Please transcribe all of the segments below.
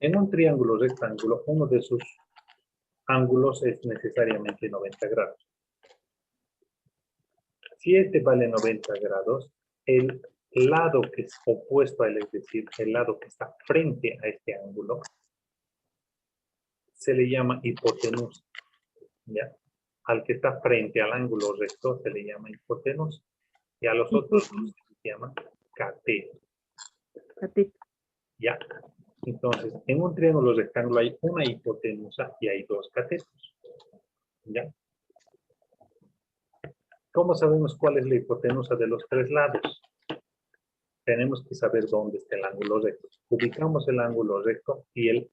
En un triángulo rectángulo, uno de sus ángulos es necesariamente 90 grados. Si este vale 90 grados, el lado que es opuesto a él, es decir, el lado que está frente a este ángulo, se le llama hipotenusa. ¿Ya? Al que está frente al ángulo recto se le llama hipotenusa. Y a los otros dos se les llama cateto. Cateto. ¿Ya? Entonces, en un triángulo rectángulo hay una hipotenusa y hay dos catetos. ¿Ya? ¿Cómo sabemos cuál es la hipotenusa de los tres lados? Tenemos que saber dónde está el ángulo recto. Ubicamos el ángulo recto y el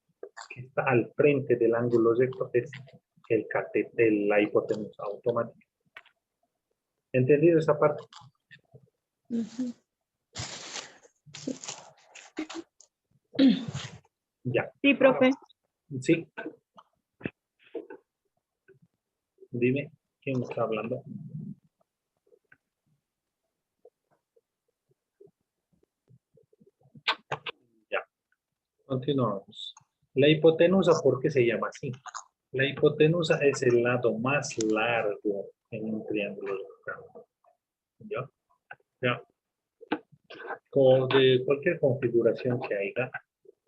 que está al frente del ángulo recto es el cateto, la hipotenusa automática. ¿Entendido esa parte? Ya. Sí, profe. Sí. Dime, ¿quién está hablando? Ya. Continuamos. La hipotenusa, ¿por qué se llama así? La hipotenusa es el lado más largo en un triángulo rectángulo. ¿Ya? Ya. Como de cualquier configuración que haya,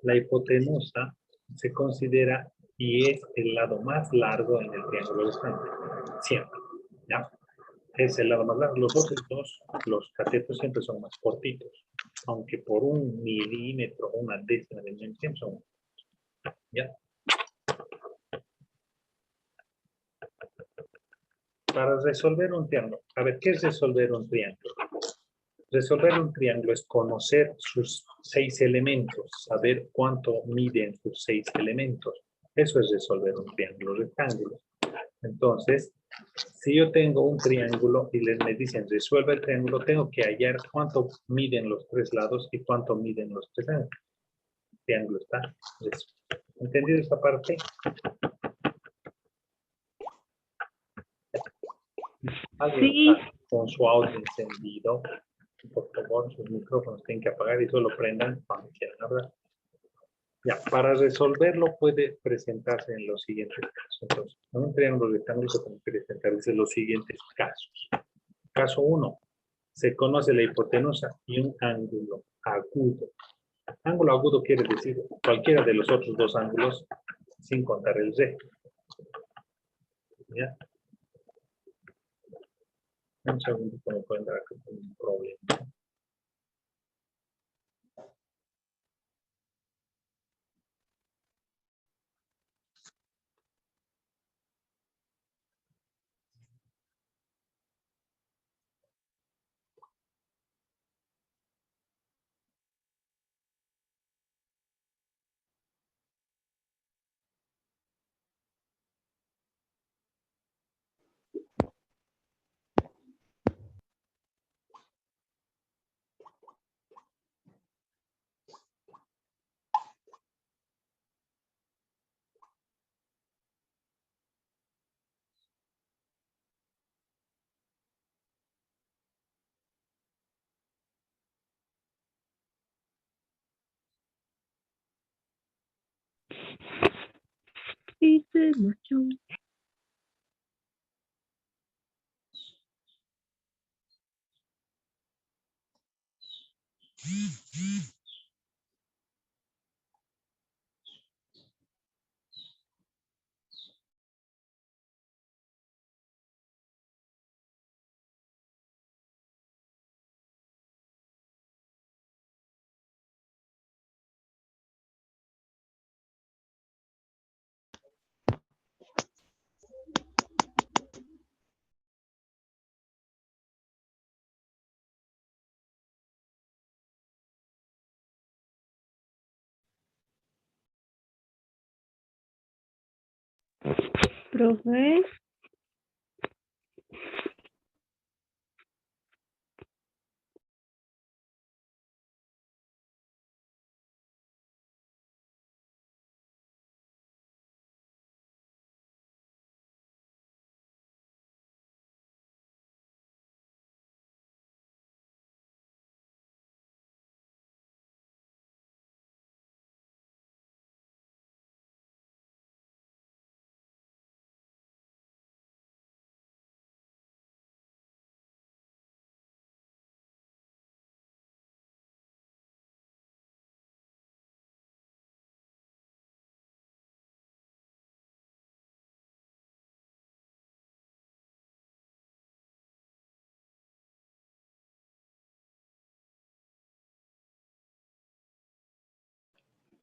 la hipotenusa se considera y es el lado más largo en el triángulo rectángulo. Siempre. ¿Ya? Es el lado más largo. Los otros dos, los catetos siempre son más cortitos. Aunque por un milímetro o una décima de milímetro son. ¿Ya? Para resolver un triángulo. A ver, ¿qué es resolver un triángulo? Resolver un triángulo es conocer sus 6 elementos, saber cuánto miden sus 6 elementos. Eso es resolver un triángulo rectángulo. Entonces, si yo tengo un triángulo y me dicen resuelve el triángulo, tengo que hallar cuánto miden los tres lados y cuánto miden los tres ángulos. El triángulo está resuelto. ¿Entendido esta parte? ¿Alguien Sí. está con su audio encendido? Por favor, sus micrófonos tienen que apagar y solo prendan cuando quieran hablar. Ya, para resolverlo puede presentarse en los siguientes casos. Entonces, en un triángulo rectángulo se pueden presentarse los siguientes casos. Caso 1. Se conoce la hipotenusa y un ángulo agudo. Ángulo agudo quiere decir cualquiera de los otros dos ángulos sin contar el recto. ¿Ya? Un segundo, me pueden dar acá un problema. Y se marchó. Profe.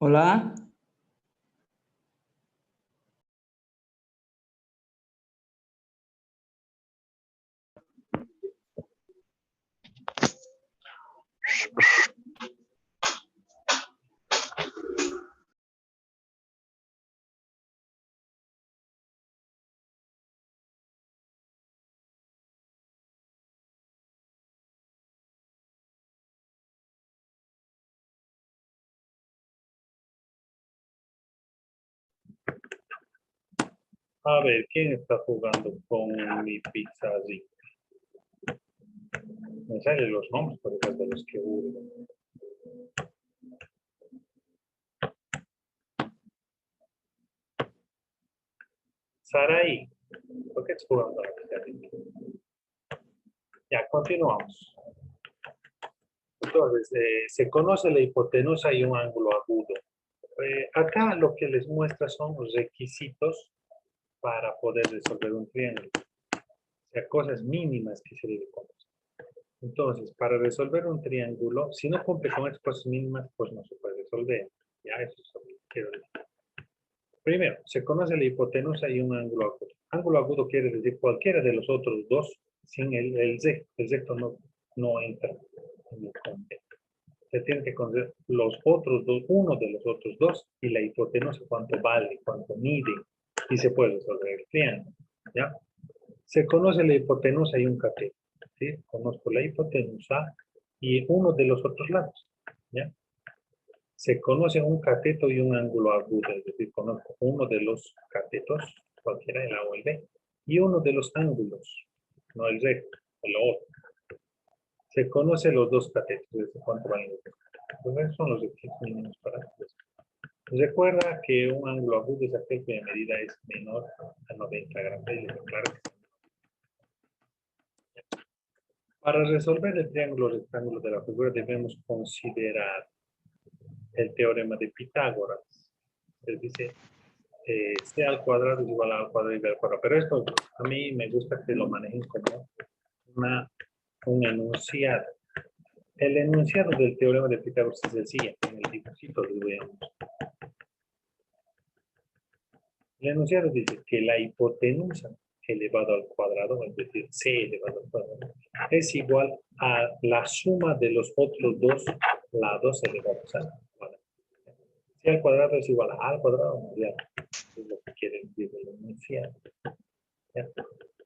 Hola. A ver, ¿quién está jugando con mi pizza así? Me salen los nombres, por ejemplo, de los que hubo. Saraí, ¿por qué estás jugando a la pizza? Ya, continuamos. Entonces, se conoce la hipotenusa y un ángulo agudo. Acá lo que les muestra son los requisitos para poder resolver un triángulo. O sea, cosas mínimas que se debe conocer. Entonces, para resolver un triángulo, si no cumple con estas cosas mínimas, pues no se puede resolver. Ya, eso es lo que quiero decir. Primero, se conoce la hipotenusa y un ángulo agudo. Ángulo agudo quiere decir cualquiera de los otros dos sin el recto. El recto no entra en el concepto. Se tiene que conocer los otros dos, uno de los otros dos y la hipotenusa, cuánto vale, cuánto mide, y se puede resolver el triángulo. ¿Ya? Se conoce la hipotenusa y un cateto. ¿Sí? Conozco la hipotenusa y uno de los otros lados. ¿Ya? Se conoce un cateto y un ángulo agudo, es decir, conozco uno de los catetos, cualquiera, el A o el B, y uno de los ángulos, no el recto, el otro. Se conoce los dos catetos, es decir, cuánto valen los dos catetos. Entonces, esos son los requisitos mínimos para esto. Recuerda que un ángulo agudo es aquel cuya medida es menor a 90 grados. Claro. Para resolver el triángulo rectángulo de la figura debemos considerar el teorema de Pitágoras. Él dice, C al cuadrado es igual a A al cuadrado y B al cuadrado. Pero esto a mí me gusta que lo manejen como un enunciado. El enunciado del teorema de Pitágoras es el siguiente, en el dibujito lo veamos. El enunciado dice que la hipotenusa elevado al cuadrado, es decir, C elevado al cuadrado, es igual a la suma de los otros dos lados elevados al cuadrado. C al cuadrado es igual a A al cuadrado más B. Es lo que quiere decir el enunciado. ¿Ya?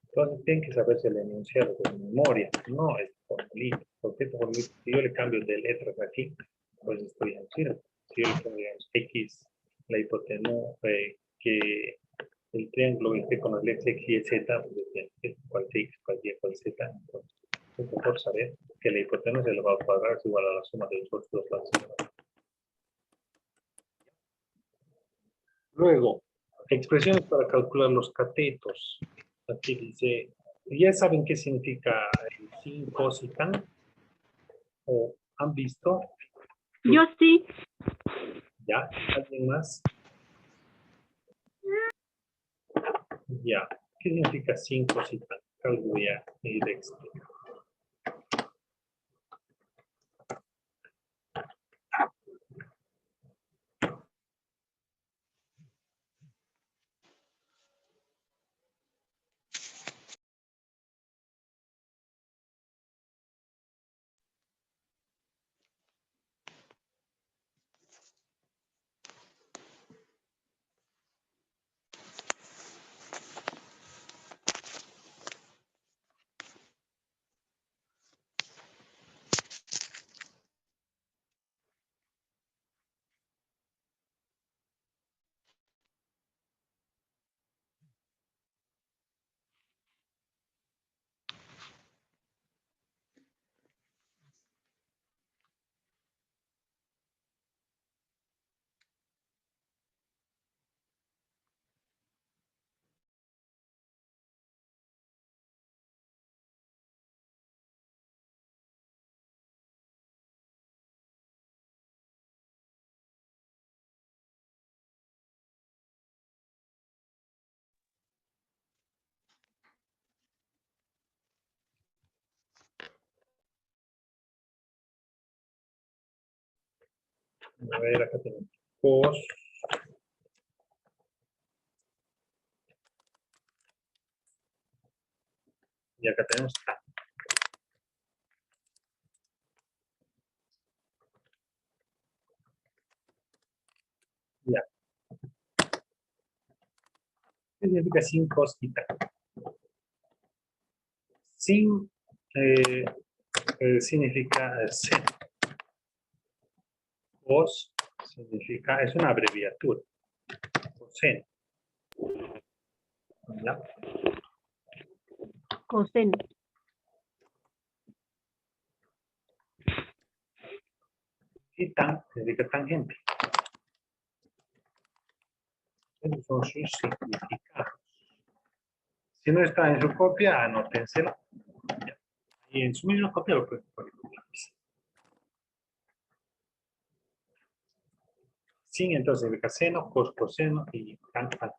Entonces tienen que saberse el enunciado de memoria, no el formulito. Porque este formulito, si yo le cambio de letras aquí, pues estoy en círculo. Si yo le pongo digamos, X, la hipotenusa, que el triángulo esté con las letras X y Z, pues cuál X, cuál Y, cuál Z. Entonces, es mejor saber que la hipotenusa elevado al cuadrado es igual a la suma de los otros dos lados. Luego, expresiones para calcular los catetos. Aquí dice, ¿ya saben qué significa el sin, cos y tan? ¿O han visto? Yo sí. ¿Ya? ¿Alguien más? Ya. ¿Qué significa sin, cos y tan? Algo voy a ir a explicar. A ver, acá tenemos. cos y acá tenemos tan. Ya. ¿Qué significa sin cos y tan? Sin significa seno. Cos significa, es una abreviatura. Coseno. ¿Ya? Coseno. Y tan significa tangente. Esos son sus significados. Si no está en su copia, anótenselo. Ya. Y en su misma copia lo pueden poner con lápiz. Sin entonces significa seno, cos, coseno y tan, tan.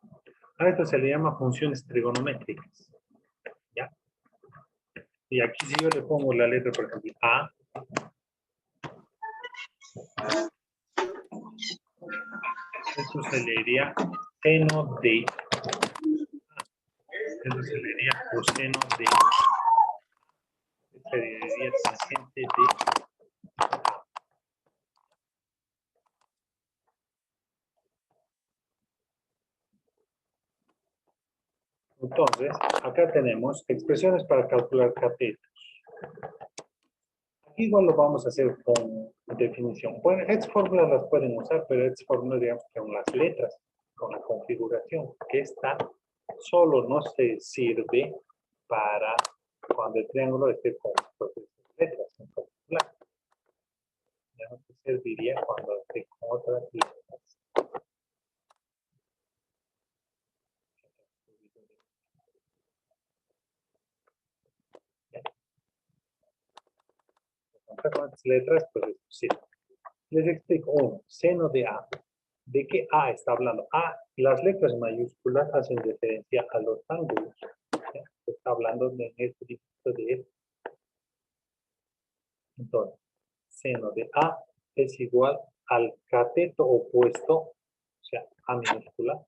A esto se le llama funciones trigonométricas. ¿Ya? Y aquí si yo le pongo la letra, por ejemplo, A, esto se le diría seno de A. Esto se le diría coseno de A. Esto se le diría tangente de A. Entonces, acá tenemos expresiones para calcular catetos. Aquí igual lo vamos a hacer con definición. Bueno, estas fórmulas las pueden usar, pero estas fórmulas, digamos, que son las letras, con la configuración, que esta solo no se sirve para cuando el triángulo esté con letras en particular. Digamos que serviría cuando esté con otras letras. Con otras letras, pues sí. Les explico. Uno, seno de A. ¿De qué A está hablando? A, las letras mayúsculas hacen referencia a los ángulos. ¿Ya? Está hablando de este tipo de F. Entonces, seno de A es igual al cateto opuesto, o sea, A minúscula.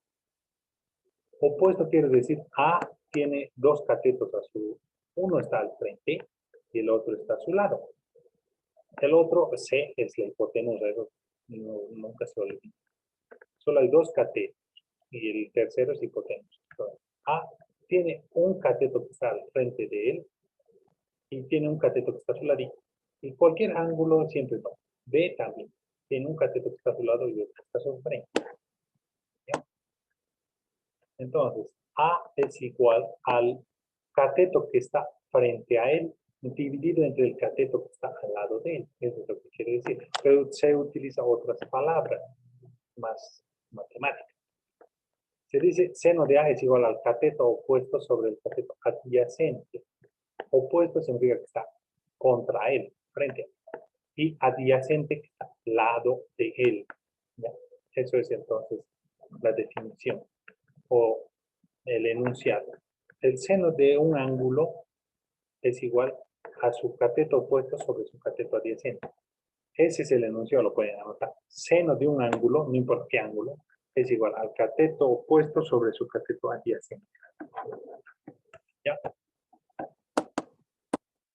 Opuesto quiere decir A tiene dos catetos a su, uno está al frente y el otro está a su lado. El otro, C, es la hipotenusa, eso nunca se olvida. Solo hay dos catetos y el tercero es hipotenusa. Entonces, A tiene un cateto que está al frente de él y tiene un cateto que está a su lado. Y cualquier ángulo siempre va. B también tiene un cateto que está a su lado y otro que está a su frente. ¿Ya? Entonces, A es igual al cateto que está frente a él dividido entre el cateto que está al lado de él. Eso es lo que quiere decir. Pero se utiliza otras palabras más matemáticas. Se dice seno de A es igual al cateto opuesto sobre el cateto adyacente. Opuesto significa que está contra él, frente a él. Y adyacente que está al lado de él. ¿Ya? Eso es entonces la definición o el enunciado. El seno de un ángulo es igual a su cateto opuesto sobre su cateto adyacente. Ese es el enunciado, lo pueden anotar. Seno de un ángulo, no importa qué ángulo, es igual al cateto opuesto sobre su cateto adyacente. ¿Ya?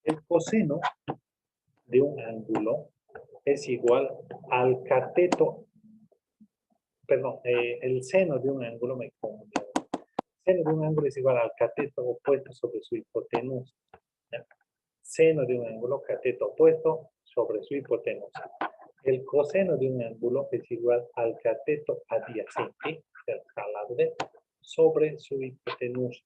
El coseno de un ángulo es igual al cateto, perdón, el seno de un ángulo, me confundo. El seno de un ángulo es igual al cateto opuesto sobre su hipotenusa. ¿Ya? Seno de un ángulo, cateto opuesto sobre su hipotenusa. El coseno de un ángulo es igual al cateto adyacente, al lado de él, sobre su hipotenusa.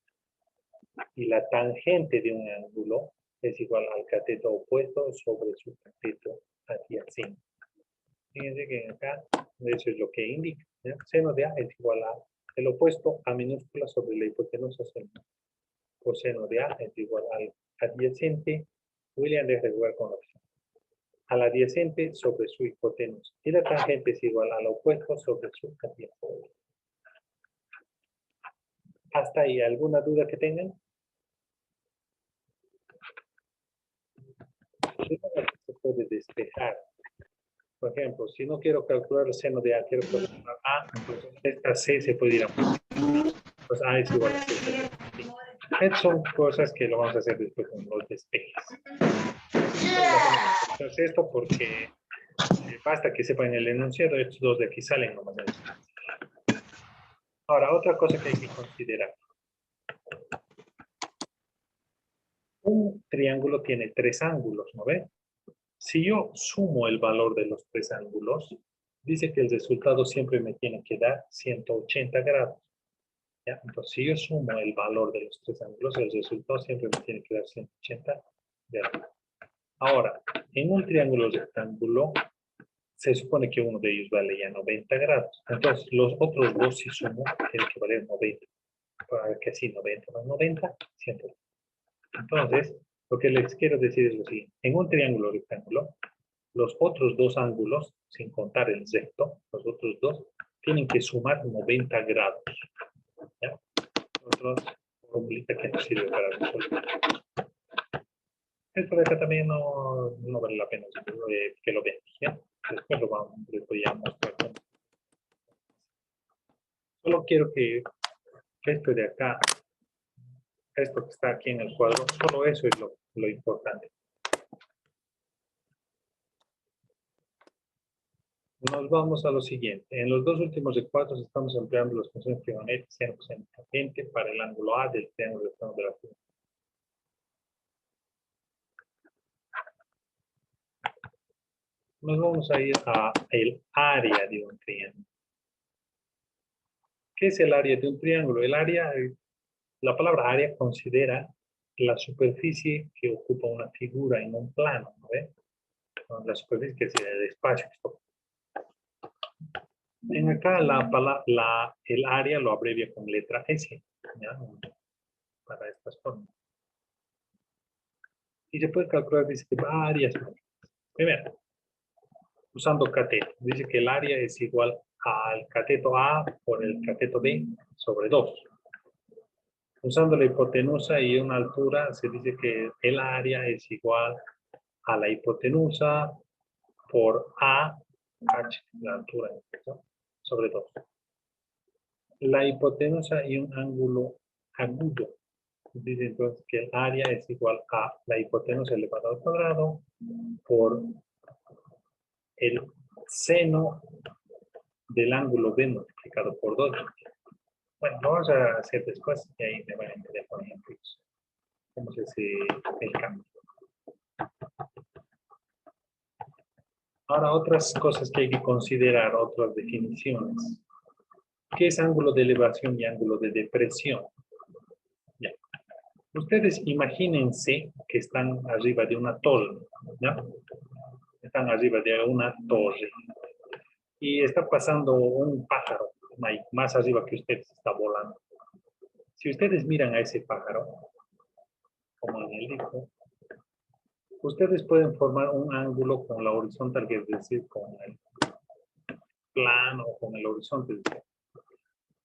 Y la tangente de un ángulo es igual al cateto opuesto sobre su cateto adyacente. Fíjense que acá eso es lo que indica. ¿Ya? Seno de A es igual a el opuesto A minúscula sobre la hipotenusa seno. Coseno de A es igual al adyacente. William deja de jugar con la opción. Al adyacente sobre su hipotenusa. Y la tangente es igual al opuesto sobre su adyacente. ¿Hasta ahí alguna duda que tengan? Se puede despejar. Por ejemplo, si no quiero calcular el seno de A, quiero calcular A, entonces esta C se puede ir a pues A es igual a C. Estas son cosas que lo vamos a hacer después con los despejes. Entonces esto porque basta que sepan el enunciado, estos dos de aquí salen nomás. Ahora, otra cosa que hay que considerar. Un triángulo tiene tres ángulos, ¿no ve? Si yo sumo el valor de los tres ángulos, dice que el resultado siempre me tiene que dar 180 grados. ¿Ya? Entonces, si yo sumo el valor de los tres ángulos, el resultado siempre me tiene que dar 180 grados. Ahora, en un triángulo rectángulo, se supone que uno de ellos vale ya 90 grados. Entonces, los otros dos, si sumo, tienen que valer 90. Para que así, 90 más 90, 180. Entonces, lo que les quiero decir es lo siguiente. En un triángulo rectángulo, los otros dos ángulos, sin contar el recto, los otros dos, tienen que sumar 90 grados. ¿Ya? Otra formulita que nos sirve para resolver. Esto de acá también no vale la pena que lo veamos. ¿Ya? Después les voy a mostrar. Solo quiero que esto de acá, esto que está aquí en el cuadro, solo eso es lo importante. Nos vamos a lo siguiente. En los dos últimos recuadros estamos empleando las funciones trigonométricas seno, coseno, tangente para el ángulo A del triángulo rectángulo de la figura. Nos vamos a ir a el área de un triángulo. ¿Qué es el área de un triángulo? El área, la palabra área considera la superficie que ocupa una figura en un plano, ¿no ve? La superficie que es el espacio. En acá el área lo abrevia con letra S, ¿ya? Para estas formas. Y se puede calcular, dice, varias maneras. Primero, usando cateto. Dice que el área es igual al cateto A por el cateto B sobre 2. Usando la hipotenusa y una altura, se dice que el área es igual a la hipotenusa por A, H, la altura, ¿no? Sobre 2. La hipotenusa y un ángulo agudo. Dice entonces que el área es igual a la hipotenusa elevado al cuadrado por el seno del ángulo B multiplicado por 2. Bueno, lo vamos a hacer después y ahí me van a entender por ejemplo cómo se hace el cambio. Ahora, otras cosas que hay que considerar, otras definiciones. ¿Qué es ángulo de elevación y ángulo de depresión? Ya. Ustedes imagínense que están arriba de una torre, ¿ya? Están arriba de una torre y está pasando un pájaro más arriba que ustedes, está volando. Si ustedes miran a ese pájaro, como en el dibujo, ustedes pueden formar un ángulo con la horizontal, que es decir, con el plano, con el horizonte.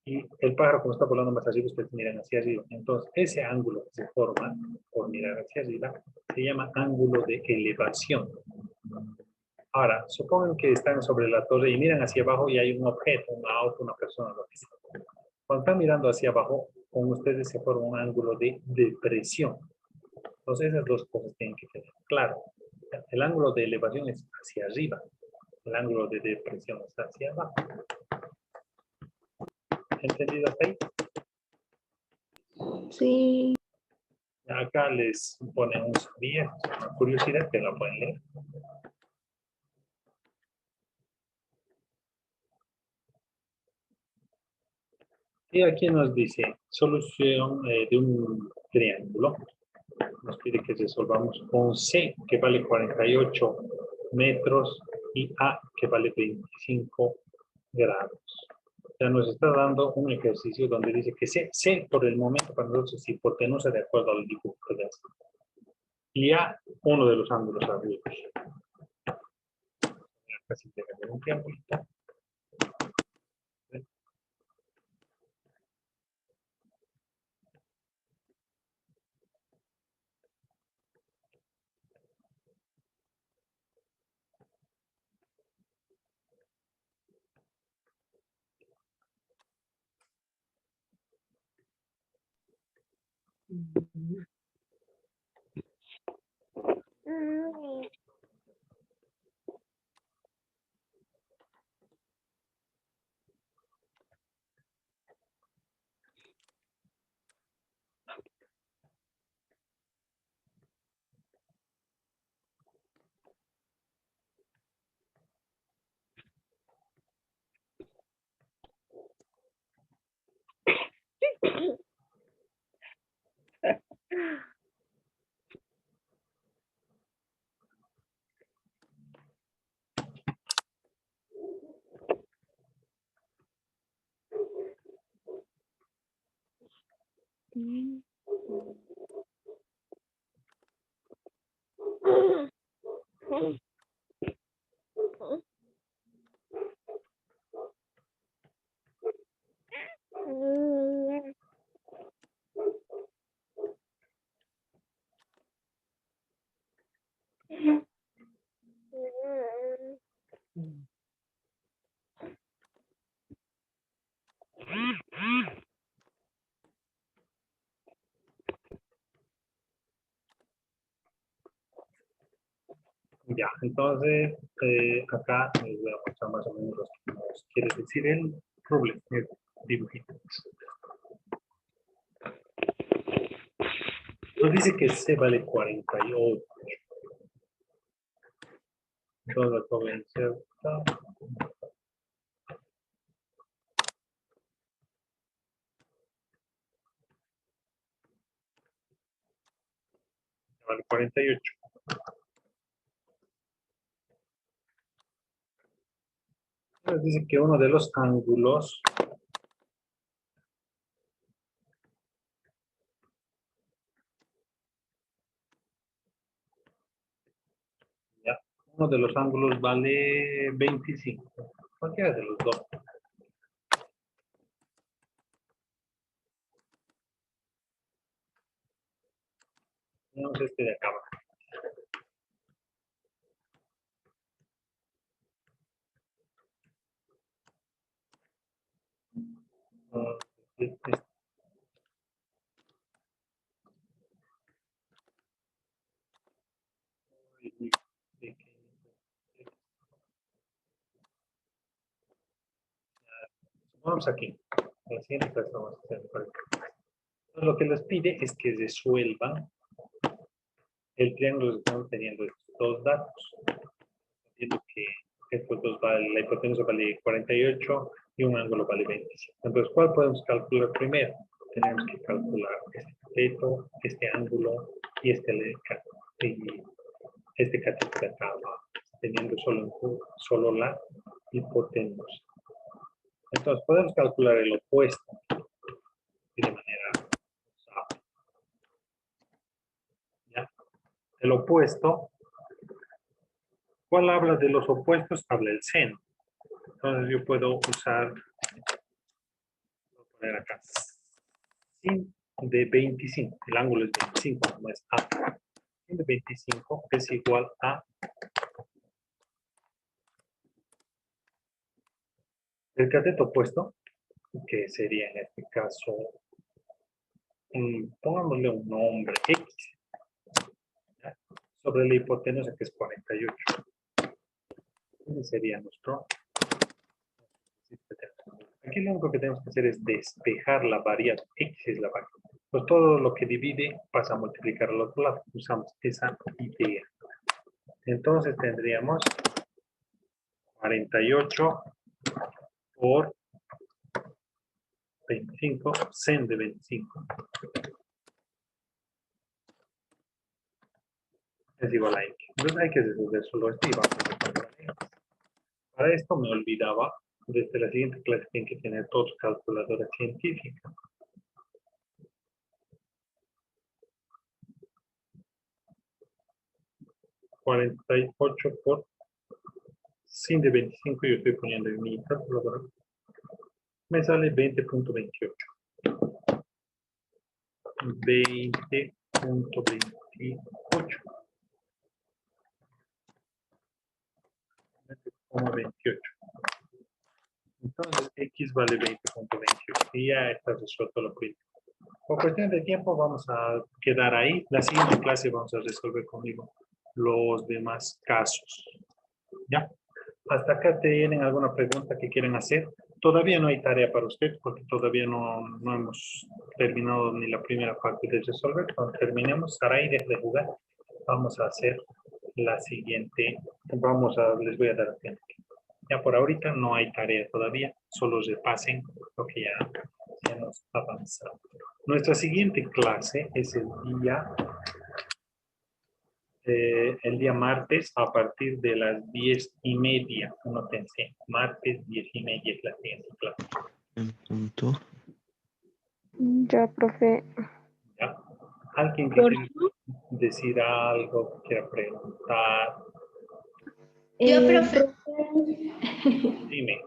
Y el pájaro, como está volando más arriba, ustedes miran hacia arriba. Entonces, ese ángulo que se forma por mirar hacia arriba se llama ángulo de elevación. Ahora, supongan que están sobre la torre y miran hacia abajo y hay un objeto, un auto, una persona, lo que sea. Cuando están mirando hacia abajo, con ustedes se forma un ángulo de depresión. Entonces, esas dos cosas tienen que tener claro. El ángulo de elevación es hacia arriba. El ángulo de depresión es hacia abajo. ¿Entendido hasta ahí? Sí. Acá les ponen un sabía, una curiosidad que la pueden leer. Y aquí nos dice solución de un triángulo. Nos pide que resolvamos con C, que vale 48 metros, y A, que vale 25 grados. Ya nos está dando un ejercicio donde dice que C por el momento para nosotros es hipotenusa de acuerdo al dibujo que le hace. Y A, uno de los ángulos arriba. Casi tenemos un triangulito. Ya, entonces acá les voy a mostrar más o menos lo que nos quiere decir el problema, el dibujito. Nos dice que C vale 48. Entonces la puedo insertar. Vale 48. Nos dice que uno de los ángulos vale 25. Cualquiera de los dos. Tenemos este de acá. Este. Vamos aquí. La siguiente clase vamos a hacer por aquí. Lo que les pide es que resuelvan el triángulo que estamos teniendo estos dos datos. Entiendo que estos dos vale, la hipotenusa vale 48 y un ángulo vale 25. Entonces, ¿cuál podemos calcular primero? Tenemos que calcular este cateto, este ángulo y este cateto de acá abajo, teniendo solo la hipotenusa. Entonces, podemos calcular el opuesto de manera usada. ¿Ya? El opuesto, ¿cuál habla de los opuestos? Habla el seno. Entonces, yo puedo usar, voy a poner acá, sin de 25. El ángulo es 25, no es A. Sin de 25 es igual a el cateto opuesto, que sería en este caso, pongámosle un nombre, X, ¿ya? Sobre la hipotenusa que es 48. Ese sería nuestro. Aquí lo único que tenemos que hacer es despejar la variable. X es la variable. Pues todo lo que divide pasa a multiplicar al otro lado. Usamos esa idea. Entonces tendríamos 48 por 25, sen de 25. Es igual a X. Entonces hay que resolver solo esto y vamos a resolver X. Para esto me olvidaba, desde la siguiente clase tienen que tener todos calculadora científica. $48 por 100 de 25, yo estoy poniendo en mi calculadora. Me sale 20.28. 20.28. 20.28. Entonces, X vale 20.28. Y ya está resuelto lo primero. Por cuestión de tiempo vamos a quedar ahí. La siguiente clase vamos a resolver conmigo los demás casos. ¿Ya? ¿Hasta acá tienen alguna pregunta que quieren hacer? Todavía no hay tarea para usted porque todavía no hemos terminado ni la primera parte de resolver. Cuando terminemos, Saray, deje de jugar. Vamos a hacer la siguiente. Les voy a dar tiempo. Ya por ahorita no hay tarea todavía. Solo repasen lo que ya hemos avanzado. Nuestra siguiente clase es el día martes a partir de las 10:30. Anótense, martes 10:30 es la siguiente clase. En punto. Ya, profe. ¿Ya? ¿Alguien que Por quiera decir algo, que quiera preguntar? Yo, profe. Dime.